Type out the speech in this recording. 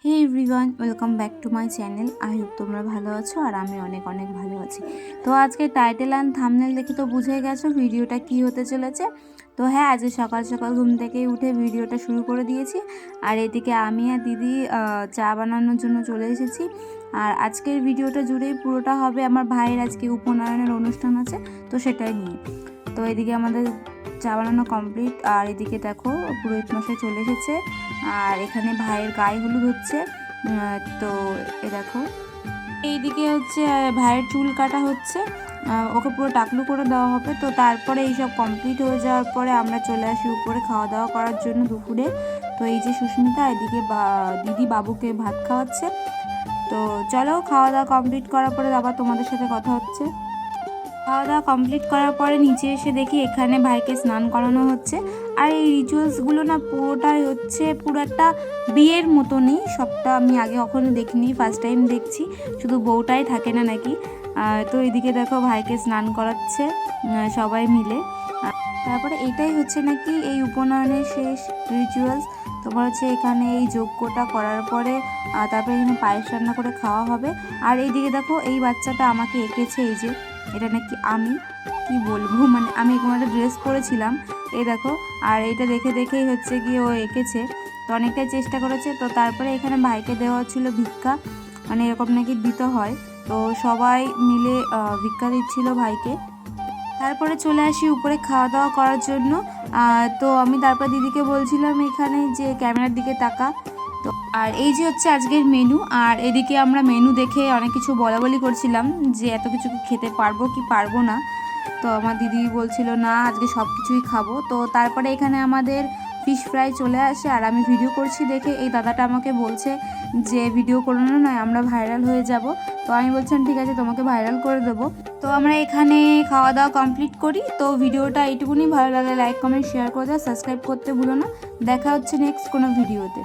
Hey everyone, welcome back to my channel. I hope তোমরা ভালো আছো আর আমি অনেক অনেক ভালো আছি। তো আজকে টাইটেল অ্যান্ড থাম্বনেল দেখে তো বুঝে গেছো ভিডিওটা কি হতে চলেছে। তো হ্যাঁ, আজকে সকাল সকাল ঘুম থেকে উঠে ভিডিওটা শুরু করে দিয়েছি। আর এদিকে আমি আর দিদি চা বানানোর জন্য চলে এসেছি। আর আজকের ভিডিওটা জুড়েই পুরোটা হবে আমার ভাইয়ের আজকে উপনয়নের অনুষ্ঠান আছে, তো সেটাই নিয়ে। তো এদিকে আমাদের চা বানানো কমপ্লিট। আর এদিকে দেখো পুরোহিত মশাই চলে এসেছে। আর এখানে ভাইয়ের গায়ে হলুদ হচ্ছে। তো এ দেখো এইদিকে হচ্ছে ভাইয়ের চুল কাটা হচ্ছে, ওকে পুরো টাকলু করে দেওয়া হবে। তো তারপরে এইসব কমপ্লিট হয়ে যাওয়ার পরে আমরা চলে আসি উপরে খাওয়া দাওয়া করার জন্য দুপুরে। তো এই যে সুস্মিতা এদিকে দিদি বাবুকে ভাত খাওয়াচ্ছে। তো চলো, খাওয়া দাওয়া কমপ্লিট করার পরে আবার তোমাদের সাথে কথা হচ্ছে। খাওয়া দাওয়া কমপ্লিট করার পরে নিচে এসে দেখি এখানে ভাইকে স্নান করানো হচ্ছে। আর এই রিচুয়ালসগুলো না পুরোটাই হচ্ছে পুরো একটা বিয়ের মতনই, সবটা আমি আগে কখনো দেখিনি, ফার্স্ট টাইম দেখছি। শুধু বউটাই থাকে না নাকি। তো এদিকে দেখো ভাইকে স্নান করাচ্ছে সবাই মিলে। তারপরে এটাই হচ্ছে নাকি এই উপনয়নের শেষ রিচুয়ালস। তোমার হচ্ছে এখানে এই যজ্ঞটা করার পরে তারপরে এখানে পায়েস রান্না করে খাওয়া হবে। আর এইদিকে দেখো এই বাচ্চাটা আমাকে এঁকেছে, এই যে এটা নাকি আমি কি বলবো, মানে আমি এরকম একটা ড্রেস পরেছিলাম, এই দেখো। আর এইটা দেখে দেখেই হচ্ছে গিয়ে ও এঁকেছে। তো অনেকটাই চেষ্টা করেছে। তো তারপরে এখানে ভাইকে দেওয়া হচ্ছিল ভিক্ষা, মানে এরকম নাকি দিতে হয়। তো সবাই মিলে ভিক্ষা দিচ্ছিল ভাইকে। তারপরে চলে আসি উপরে খাওয়া দাওয়া করার জন্য। তো আমি তারপর দিদিকে বলছিলাম এখানে যে ক্যামেরার দিকে তাকা। তো আর এই যে হচ্ছে আজকের মেনু। আর এদিকে আমরা মেনু দেখে অনেক কিছু বলাবলি করছিলাম যে এত কিছু খেতে পারবো কি পারবো না। তো আমার দিদি বলছিল না আজকে সব কিছুই খাবো। তো তারপরে এখানে আমাদের ফিশ ফ্রাই চলে আসে। আর আমি ভিডিও করছি দেখে এই দাদাটা আমাকে বলছে যে ভিডিও করো না, নয় আমরা ভাইরাল হয়ে যাব। তো আমি বলছিলাম ঠিক আছে, তোমাকে ভাইরাল করে দেবো। তো আমরা এখানে খাওয়া দাওয়া কমপ্লিট করি। তো ভিডিওটা এইটুকুনি, ভালো লাগলে লাইক কমেন্ট শেয়ার করে দাও, সাবস্ক্রাইব করতে ভুলো না। দেখা হচ্ছে নেক্সট কোনো ভিডিওতে।